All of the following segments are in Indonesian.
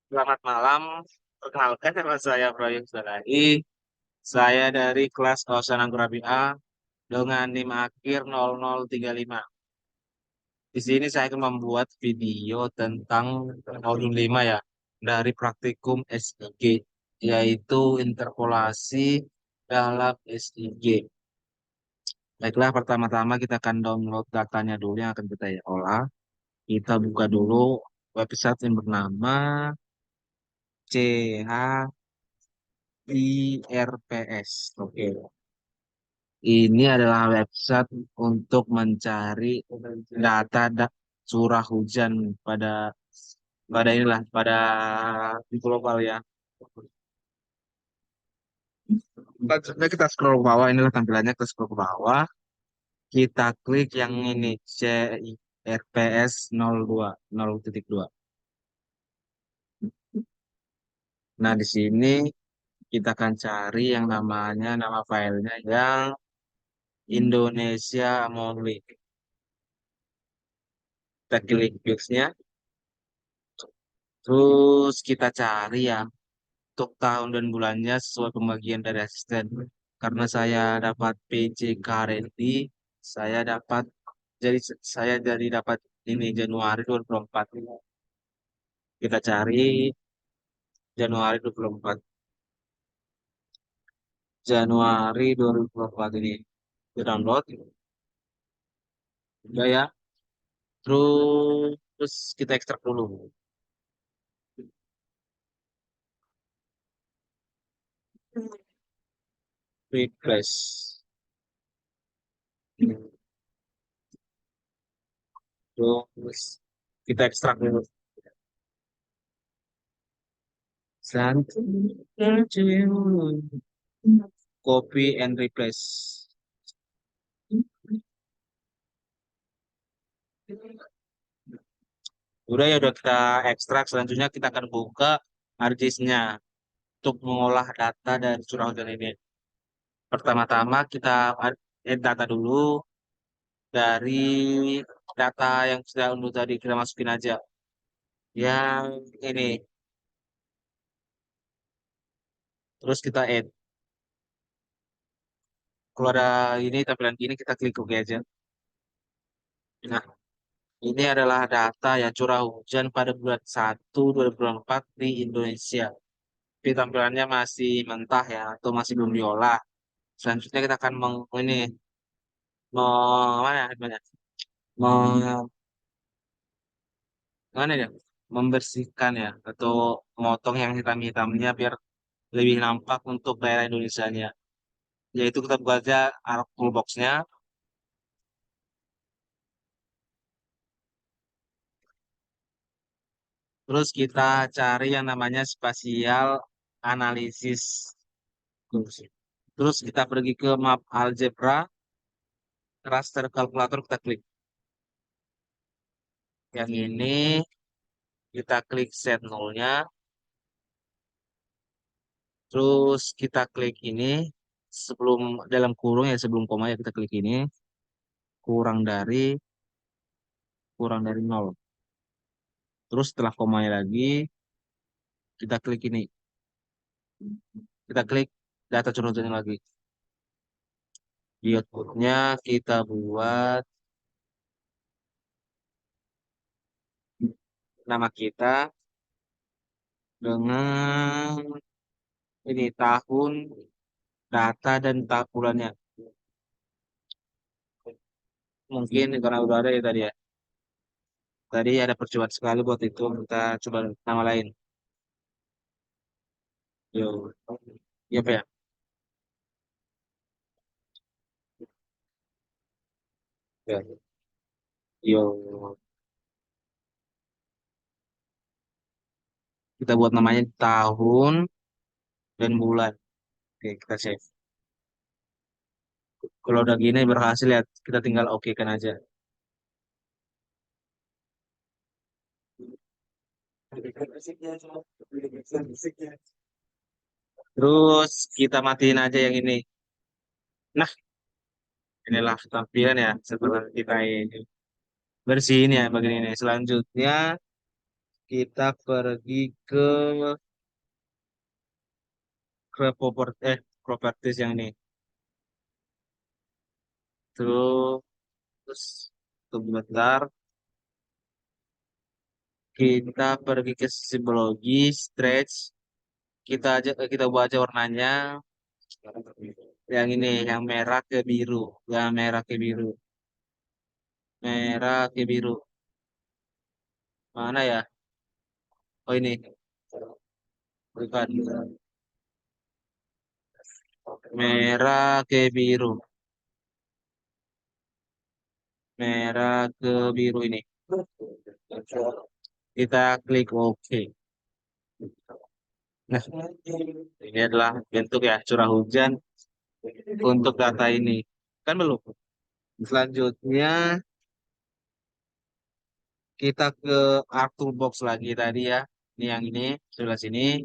Selamat malam. Perkenalkan nama saya Proyek Sadai. Saya dari kelas Kausan Anggur A dengan NIM akhir 0035. Di sini saya akan membuat video tentang modul 5 ya, dari praktikum SIG, yaitu interpolasi dalam SIG. Baiklah, pertama-tama kita akan download datanya dulu yang akan kita olah. Kita buka dulu website yang bernama CHIRPS. Oke. Ini adalah website untuk mencari data curah hujan pada pada di global ya. Selanjutnya kita scroll ke bawah, inilah tampilannya, kita scroll ke bawah, kita klik yang ini CIRPS 02 0.2. Nah, di sini kita akan cari yang namanya nama filenya yang Indonesia Monthly. Kita klik fixnya, terus kita cari ya untuk tahun dan bulannya sesuai pembagian dari asisten. Karena saya dapat PJK Rendi, saya dapat saya dapat ini Januari 2024. Kita cari Januari 2024. Januari 2024 ini. Kita download, udah ya. Terus kita ekstrak dulu. Refresh. Terus kita ekstrak dulu. Something that you copy and replace. Udah kita ekstrak. Selanjutnya kita akan buka hard disknya untuk mengolah data dari curah hujan ini. Pertama-tama kita data dulu dari data yang sudah unduh tadi, kita masukin aja. Yang ini, terus kita add. Kalau ada ini tampilan ini, kita klik OK aja. Nah, ini adalah data ya curah hujan pada bulan 1 2024 di Indonesia. Tapi tampilannya masih mentah ya, atau masih belum diolah. Selanjutnya kita akan ini mana ya? Mem- Mana ya? Membersihkan ya, atau motong yang hitam-hitamnya biar lebih nampak untuk daerah Indonesianya. Yaitu kita buka aja Arc toolbox-nya, terus kita cari yang namanya spasial analisis. Terus kita pergi ke map algebra, raster kalkulator, kita klik. Yang ini kita klik set nolnya, terus kita klik ini sebelum dalam kurung ya, sebelum koma ya kita klik ini, kurang dari nol. Terus setelah komanya lagi kita klik ini, kita klik data curhatnya lagi. Di outputnya kita buat nama kita dengan ini tahun, data dan tahun bulannya. Mungkin karena udah ada ya tadi ya. Tadi ada percobaan sekali buat itu, kita coba nama lain. Yo, iya Pak ya. Ya. Yo, kita buat namanya tahun dan bulan. Oke, kita save. Kalau udah gini berhasil ya, kita tinggal oke kan aja. Terus kita matiin aja yang ini. Nah, inilah tampilan ya setelah kita ini bersihin ya bagian ini. Selanjutnya kita pergi ke properties yang ini. Terus sebentar kita pergi ke simbologi, stretch, kita baca warnanya yang ini, yang merah ke biru, yang merah ke biru, merah ke biru. Mana ya? Oh ini, bukan. Merah ke biru, merah ke biru ini. Kita klik OK. Nah, ini adalah bentuk ya curah hujan untuk data ini. Kan belum. Selanjutnya kita ke Art Toolbox lagi tadi ya. Ini yang ini, sebelah sini.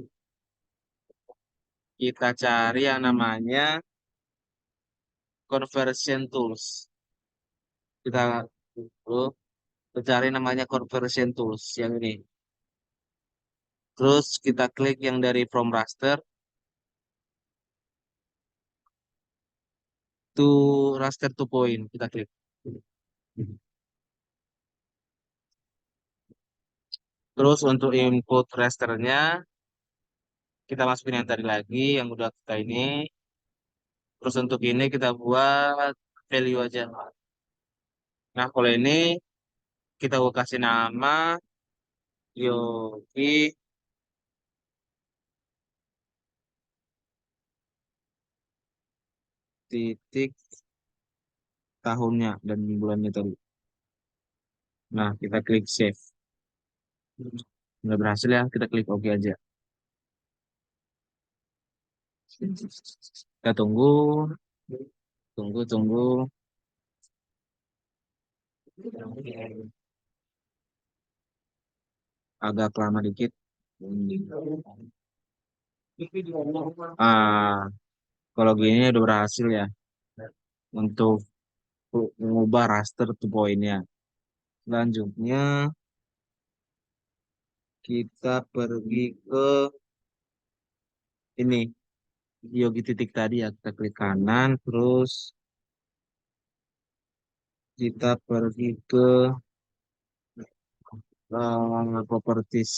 Kita cari yang namanya Conversion Tools. Kita oh, kita cari namanya Conversion Tools yang ini. Terus kita klik yang dari From Raster to Raster to Point. Kita klik. Terus untuk input rasternya kita masukin yang tadi lagi yang udah kita ini. Terus untuk ini kita buat value aja. Nah, kalau ini kita mau kasih nama Yogi titik tahunnya dan bulannya tadi. Nah, kita klik save. Udah berhasil ya, kita klik OK aja. Kita tunggu, tunggu. Agak lama dikit. Ah, kalau gini udah berhasil ya untuk mengubah raster to poinnya. Selanjutnya kita pergi ke ini Yogi titik tadi ya, kita klik kanan, terus kita pergi ke properties.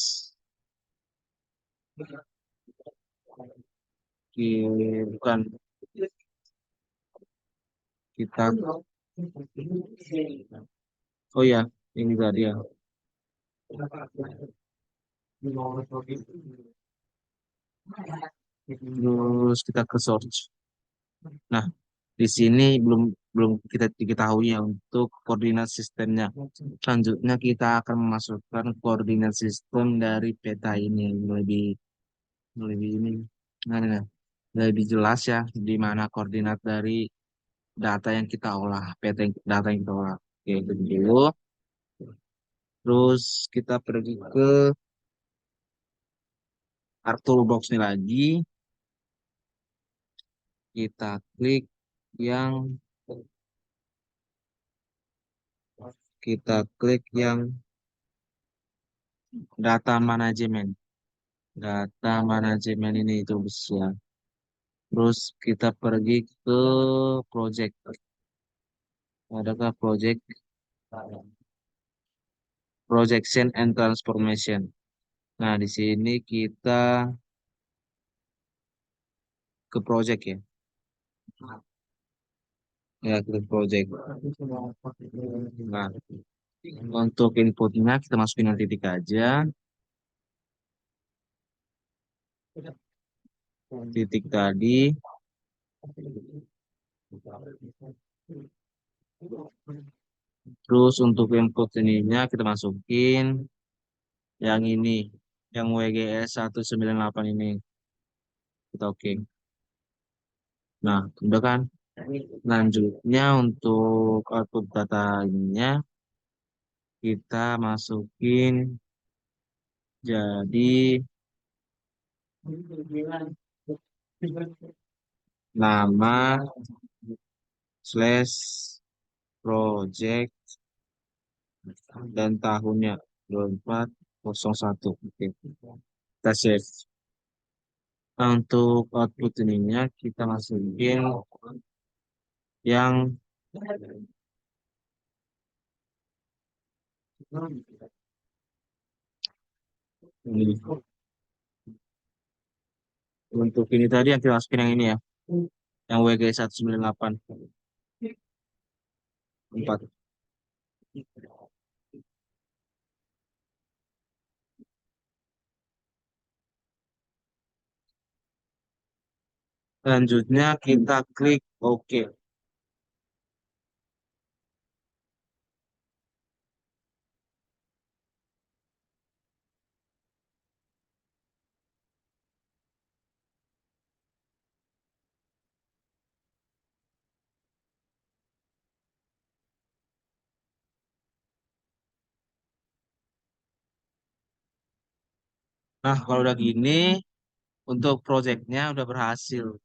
Bukan, kita oh ya, ini tadi ya. Terus kita ke search. Nah, di sini belum belum kita diketahui ya untuk koordinat sistemnya. Selanjutnya kita akan memasukkan koordinat sistem dari peta ini yang lebih ini, nah, lebih jelas ya di mana koordinat dari data yang kita olah, data yang kita olah. Oke, itu dulu. Terus kita pergi ke Art Toolbox ini lagi. Kita klik yang kita klik yang data manajemen. Data manajemen ini itu bisa. Terus kita pergi ke project. Adakah project projection and transformation. Nah, di sini kita ke project ya. Ya, klik project. Nah, untuk inputnya kita masukin yang titik aja. Titik tadi. Terus untuk input ininya kita masukin yang ini, yang WGS 198 ini. Kita oke. Nah, udah kan? Lanjutnya untuk output datanya kita masukin jadi nama slash project dan tahunnya 24. 01. Oke. Kita save. Nah, untuk output ininya kita masukin yang ini. Untuk ini tadi yang kita masukin yang ini ya. Yang WG 198 4. Selanjutnya kita klik OK. Nah, kalau udah gini, untuk projectnya udah berhasil.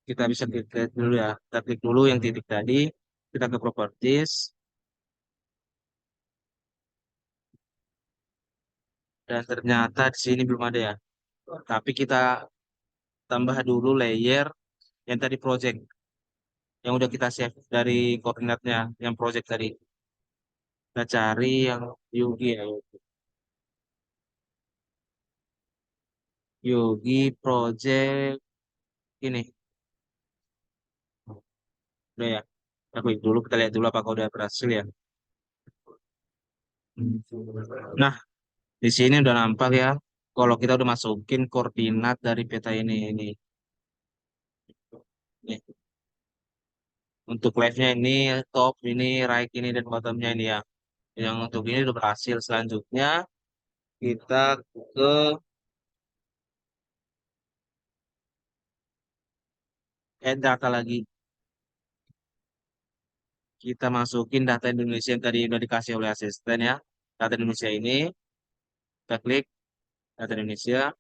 Kita bisa klik dulu ya. Kita klik dulu yang titik tadi. Kita ke properties. Dan ternyata di sini belum ada ya. Tapi kita tambah dulu layer yang tadi project. Yang udah kita save dari koordinatnya. Yang project tadi. Kita cari yang Yogi ya. Yogi project ini. Udah ya. Kita klik dulu. Kita lihat dulu apakah udah berhasil ya. Nah, di sini udah nampak ya. Kalau kita udah masukin koordinat dari peta ini. Nih. Untuk left-nya ini, top ini, right ini, dan bottomnya ini ya. Yang untuk ini udah berhasil. Selanjutnya kita ke add data lagi. Kita masukin data Indonesia yang tadi udah dikasih oleh asisten ya. Data Indonesia ini, kita klik data Indonesia.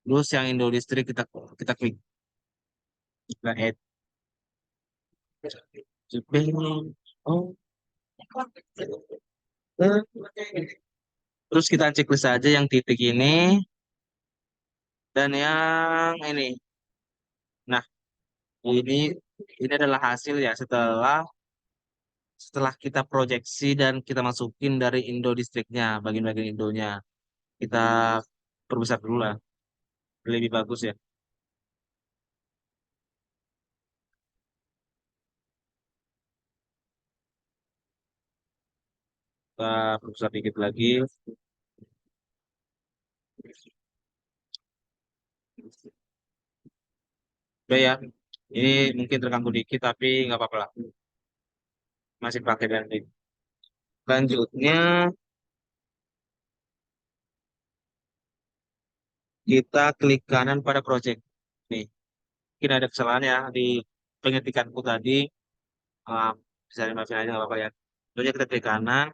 Terus yang Indo Listrik kita kita klik. Kita add. Oh. Terus kita checklist aja yang titik ini dan yang ini. Nah, ini ini adalah hasil ya setelah setelah kita proyeksi dan kita masukin dari Indo distriknya, bagian-bagian Indonya. Kita perbesar dulu lah, lebih bagus ya. Kita perbesar dikit lagi. Udah ya, ini mungkin terganggu dikit tapi nggak apa-apa lah. Masih pakai dan selanjutnya kita klik kanan pada project. Nih, mungkin ada kesalahan ya di pengetikanku tadi. Ah, bisa dimaafin aja nggak apa-apa ya. Lalu kita klik kanan,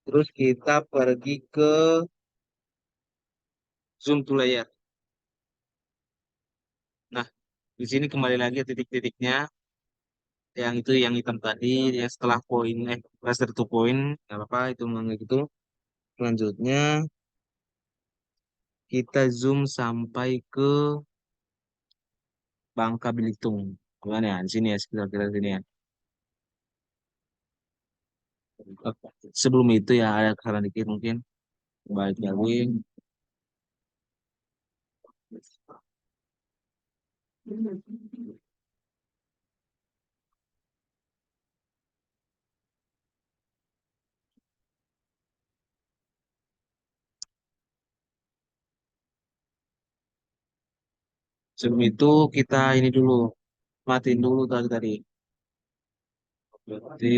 terus kita pergi ke zoom to layer. Nah, di sini kembali lagi titik-titiknya, yang itu yang hitam tadi, yang setelah poin, cluster to point, nggak apa-apa, itu memang gitu. Selanjutnya, kita zoom sampai ke Bangka Belitung. Gimana ya? Di sini ya, sekitar sini ya. Sebelum itu ya, ada kesalahan dikit mungkin. Balik lagi. Sebelum itu, kita ini dulu. Matiin dulu tadi tadi. Berarti,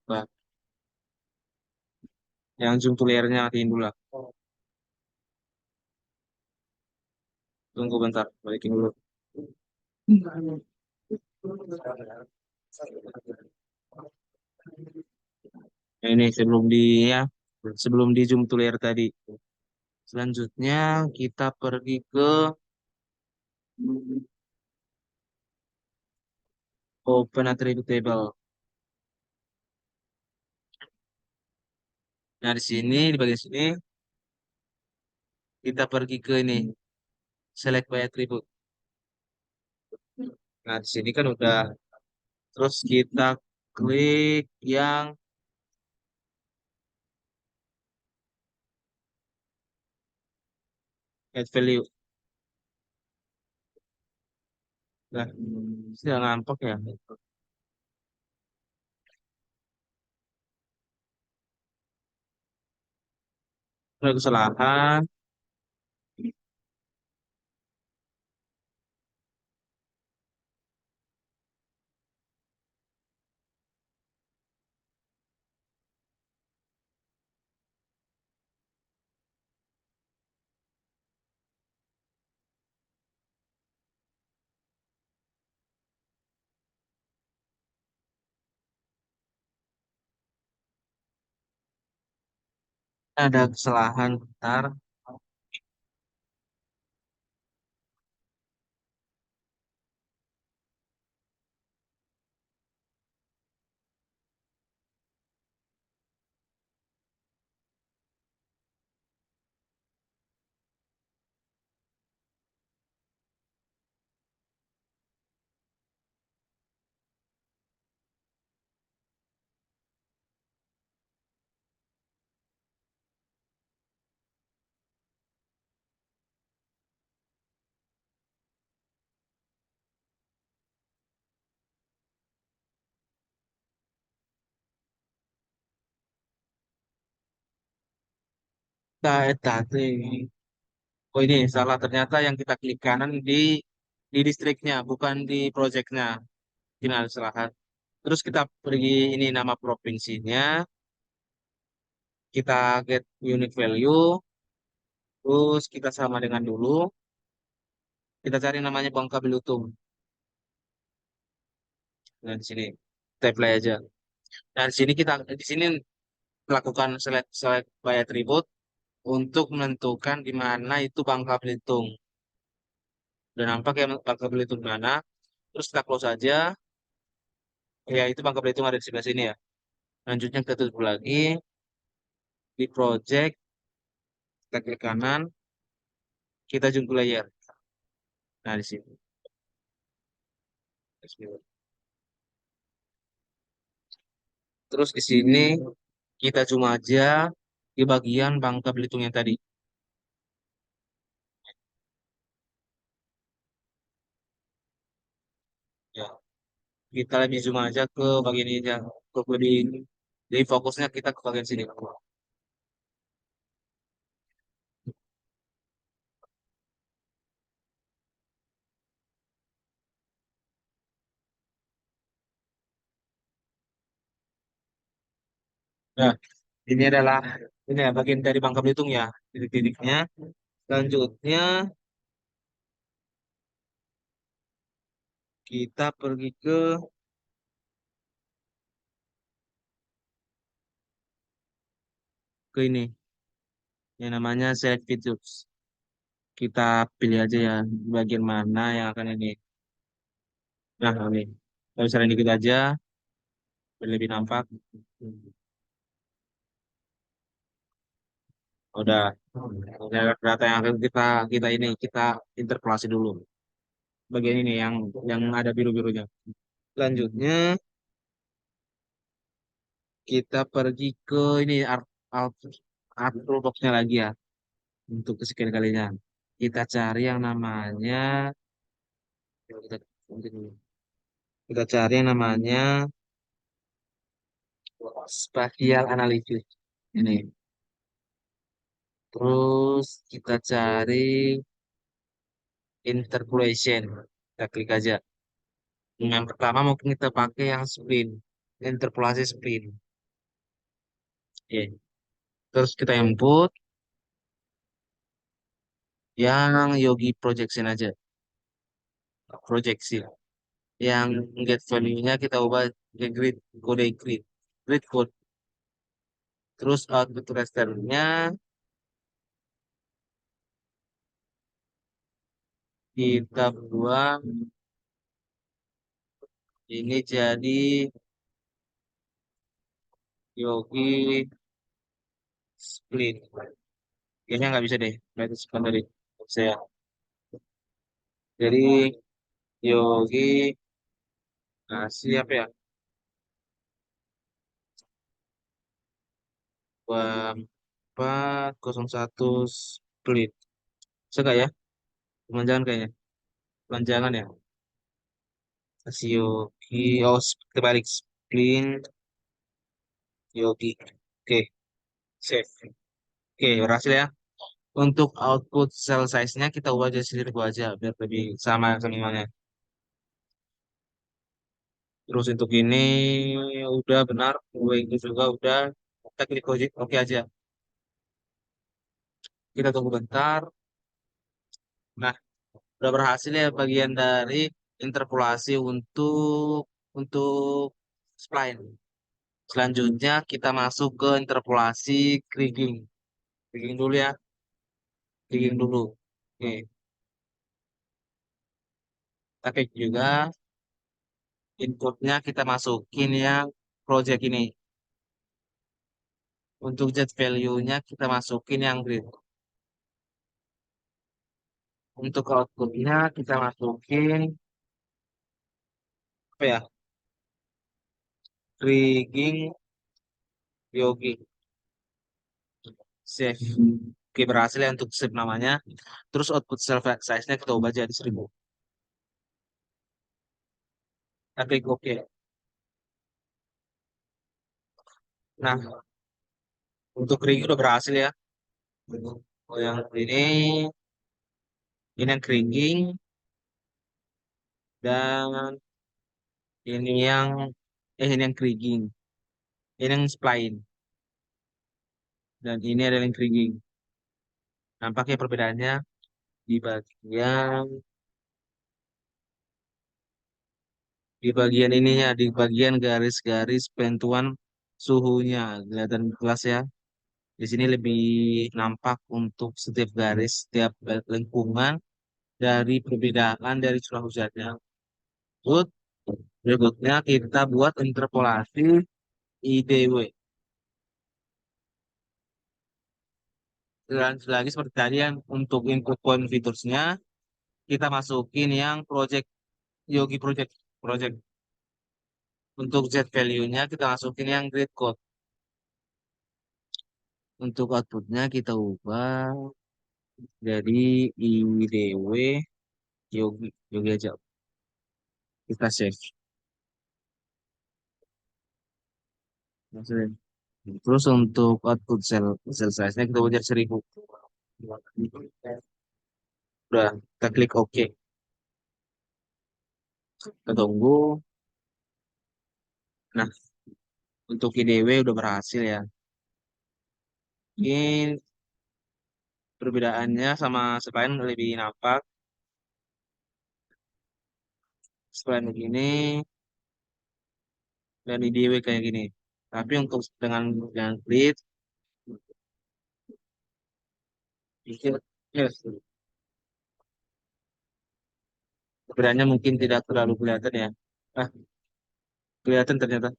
Nah, yang zoom to layernya matiin dulu lah. Tunggu bentar, balikin dulu. Nah, ini sebelum di ya, sebelum di zoom to layer tadi. Selanjutnya kita pergi ke open attribute table. Nah, di bagian sini kita pergi ke ini, select by attribute. Nah, di sini kan udah, terus kita klik yang add value. Nah, sudah nampak ya. Ada kesalahan. Ada kesalahan. Bentar. Kita add data. Oh ini salah, ternyata yang kita klik kanan di distriknya, bukan di projectnya. Ini ada kesalahan. Terus kita pergi ini nama provinsinya, kita get unique value, terus kita sama dengan dulu, kita cari namanya Bangka Belitung. Nah di sini kita apply aja. Nah di sini melakukan select by attribute untuk menentukan di mana itu Bangka Belitung. Dan nampak ya Bangka Belitung mana. Terus kita close aja. Ya itu Bangka Belitung ada di sebelah sini ya. Lanjutnya kita tutup lagi di project, kita klik kanan, kita jump ke layer. Nah di sini. Terus di sini kita cuma aja di bagian Bangka Belitung yang tadi. Ya, kita lebih zoom aja ke bagian ini aja. Ke jadi fokusnya kita ke bagian sini. Nah, ini ya bagian dari Bangka Belitung ya, titik-titiknya. Selanjutnya kita pergi ke ini yang namanya select features. Kita pilih aja ya bagian mana yang akan ini. Nah, ini. Kita bisa dikit aja, biar lebih nampak. Udah, udah data yang akan kita ini kita interpolasi dulu. Bagian ini yang ada biru-birunya. Selanjutnya kita pergi ke ini art, art toolbox-nya lagi ya untuk kesekian kalinya. Kita cari yang namanya kita, kita cari yang namanya spatial analysis ini. Terus kita cari interpolation. Kita klik aja. Yang pertama mungkin kita pakai yang spin, interpolasi spin. Oke. Terus kita input yang Yogi projection aja, projeksi. Yang get value-nya kita ubah ke grid, kode grid code. Terus output rasternya kita buang ini jadi Yogi split. Kayaknya nggak bisa deh. Berarti bukan dari saya. Jadi Yogi kasih apa ya? 2401 split. Bisa nggak ya? Kepanjangan kayaknya. Kepanjangan ya. Kasih Yogi. Oh, kebalik. Split Yogi. Oke, save. Oke, berhasil ya. Untuk output cell size-nya kita ubah jadi 1000 aja biar lebih sama semuanya. Terus untuk ini udah benar, gue itu juga udah. Kita klik oke oke aja. Kita tunggu bentar. Nah, udah berhasil ya bagian dari interpolasi untuk spline. Selanjutnya kita masuk ke interpolasi kriging. Kriging dulu ya, kriging dulu. Oke, kita klik juga inputnya kita masukin yang project ini. Untuk jet value-nya kita masukin yang grid. Untuk outputnya kita masukin apa ya? Rigging Yogi save. Oke, berhasil ya untuk save namanya. Terus output self size-nya kita ubah jadi 1000. Kita klik OK. Nah, untuk rigging udah berhasil ya. Oh, yang ini yang rigging dan ini yang rigging. Ini yang spline dan ini adalah yang rigging. Nampaknya perbedaannya di bagian ininya, di bagian garis-garis penentuan suhunya. Kelihatan kelas ya. Di sini lebih nampak untuk setiap garis, setiap lengkungan dari perbedaan dari curah hujannya. Good. Berikutnya kita buat interpolasi IDW. Dan lagi seperti tadi yang untuk input point featuresnya kita masukin yang project Yogi project. Untuk Z value-nya kita masukin yang grid code. Untuk outputnya kita ubah jadi IDW Yogi aja. Kita save. Maksudnya. Terus untuk output cell size-nya kita ujar 1000. Udah, kita klik OK. Kita tunggu. Nah, untuk IDW udah berhasil ya. Ini perbedaannya sama spline lebih nampak. Spline begini dan IDW kayak gini. Tapi untuk dengan grid, pikir yes, perbedaannya mungkin tidak terlalu kelihatan ya. Ah, kelihatan ternyata.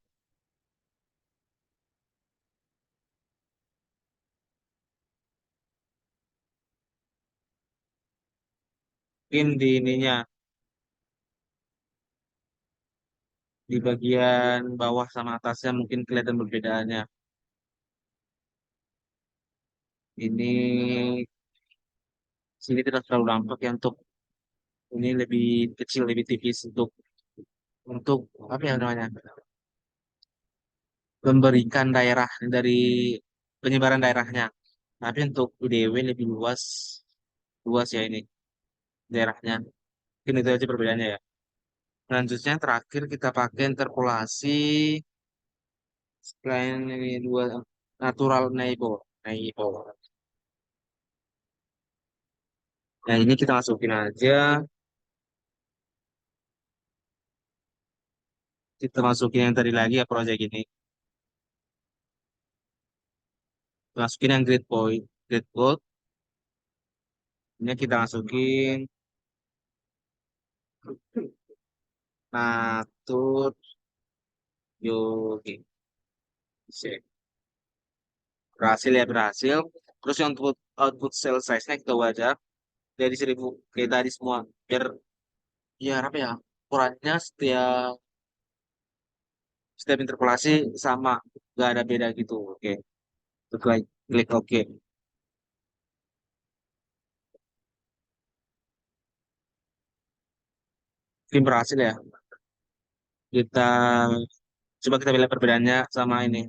Mungkin di ininya, di bagian bawah sama atasnya mungkin kelihatan perbedaannya. Ini sini tidak terlalu nampak ya untuk ini lebih kecil, lebih tipis untuk apa ya namanya? Memberikan daerah dari penyebaran daerahnya. Tapi untuk UDW lebih luas, luas ya ini daerahnya. Mungkin itu aja perbedaannya ya. Selanjutnya yang terakhir kita pakai interpolasi selain ini dua natural neighbor. Neighbor. Nah ini kita masukin aja, kita masukin yang tadi lagi ya project ini. Masukin yang grid point. Ini kita masukin natur yogi. Sip. Berhasil ya berhasil. Terus yang output output cell size-nya kita ubah aja dari 1000 kayak tadi semua. Biar ya apa ya ukurannya setiap setiap interpolasi sama, nggak ada beda gitu. Oke, klik klik oke. Tim berhasil ya. Kita coba kita lihat perbedaannya sama ini.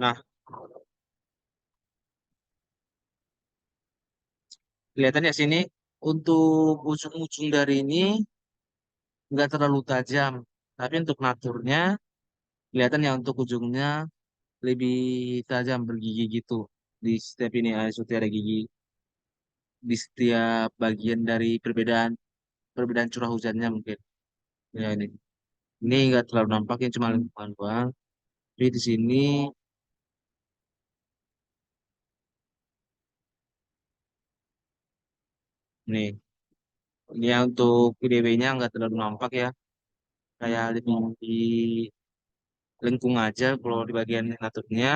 Nah, kelihatannya sini untuk ujung-ujung dari ini nggak terlalu tajam. Tapi untuk naturnya kelihatan ya untuk ujungnya lebih tajam bergigi gitu. Di setiap ini Aisuti ada gigi di setiap bagian dari perbedaan perbedaan curah hujannya mungkin. Ya ini nggak terlalu nampak ya cuma lingkungan doang. Tapi di sini nih ini ya untuk IDW-nya nggak terlalu nampak ya. Kayak lebih di lengkung aja kalau di bagian naturnya.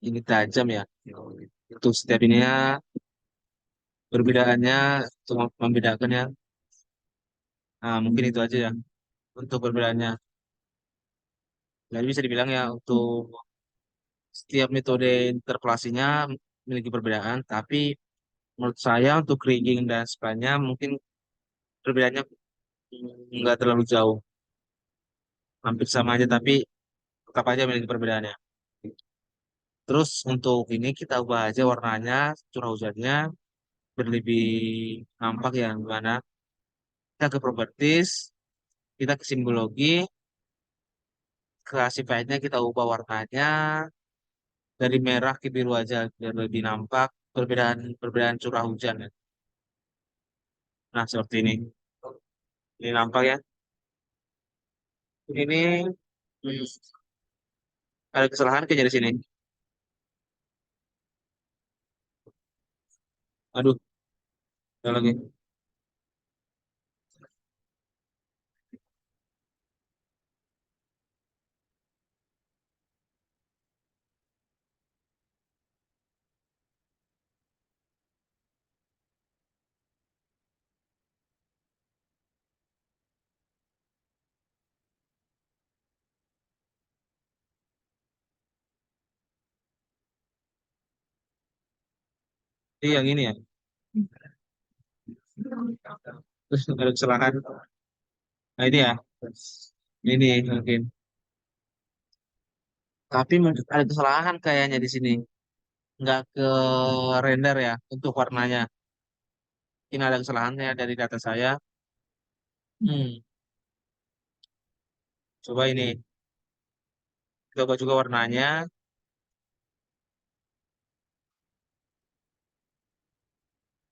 Ini tajam ya. Untuk setiap ini ya perbedaannya cuma membedakan ya. Nah, mungkin itu aja ya untuk perbedaannya. Jadi bisa dibilang ya untuk setiap metode interpolasinya memiliki perbedaan, tapi menurut saya untuk rigging dan spline-nya mungkin perbedaannya nggak terlalu jauh, hampir sama aja, tapi tetap aja memiliki perbedaannya. Terus untuk ini kita ubah aja warnanya, curah hujannya berlebih nampak ya, gimana? Kita ke properties, kita ke simbologi, classified-nya kita ubah warnanya dari merah ke biru aja biar lebih nampak perbedaan perbedaan curah hujan ya. Nah, seperti ini. Ini nampak ya. Ini hmm, ada kesalahan kayaknya di sini. Aduh, ada lagi. Ini yang ini ya. Terus ada kesalahan. Nah, ini ya. Ini mungkin. Tapi mungkin ada kesalahan kayaknya di sini. Nggak ke render ya untuk warnanya. Ini ada kesalahannya dari data saya. Hmm, coba ini. Coba juga warnanya.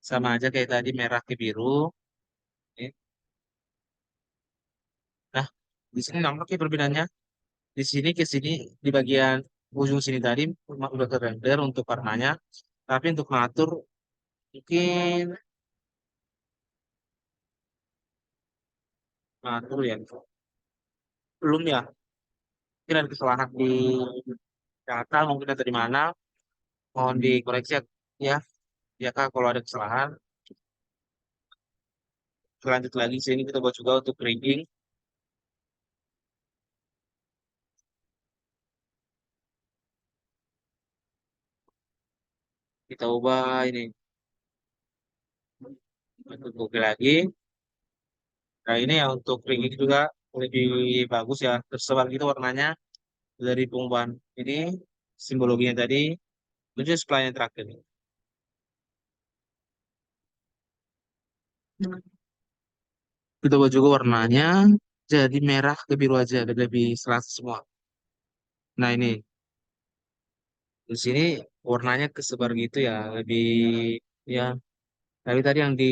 Sama aja kayak tadi merah ke biru. Nih. Nah, di sini nampaknya perbedaannya. Di sini ke sini di bagian ujung sini tadi udah ke render untuk warnanya. Tapi untuk ngatur mungkin ngatur ya. Belum ya. Mungkin ada kesalahan di data mungkin atau di mana. Mohon dikoreksi ya. Ya Kak, kalau ada kesalahan. Lanjut lagi sini kita buat juga untuk rigging. Kita ubah ini untuk oke lagi. Nah ini ya untuk rigging juga lebih bagus ya. Tersebar gitu warnanya dari pengubahan ini simbologinya tadi. Itu supply yang terakhir. Kita ubah juga warnanya jadi merah ke biru aja, biar lebih serasi semua. Nah ini di sini warnanya kesebar gitu ya, lebih ya. Tapi tadi yang di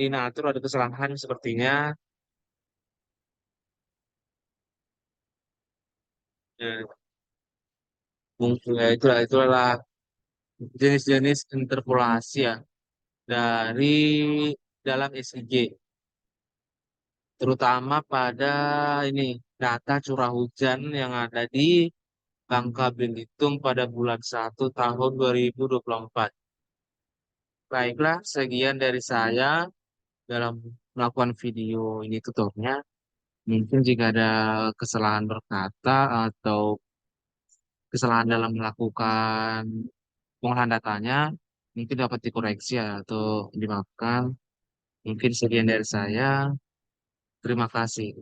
natur ada kesalahan sepertinya. Ya, mungkin ya itulah jenis-jenis interpolasi ya dari dalam SIG, terutama pada ini data curah hujan yang ada di Bangka Belitung pada bulan 1 tahun 2024. Baiklah, sekian dari saya dalam melakukan video ini tutornya. Mungkin jika ada kesalahan berkata atau kesalahan dalam melakukan pengolahan datanya, mungkin dapat dikoreksi atau dimaafkan. Mungkin sekian dari saya. Terima kasih.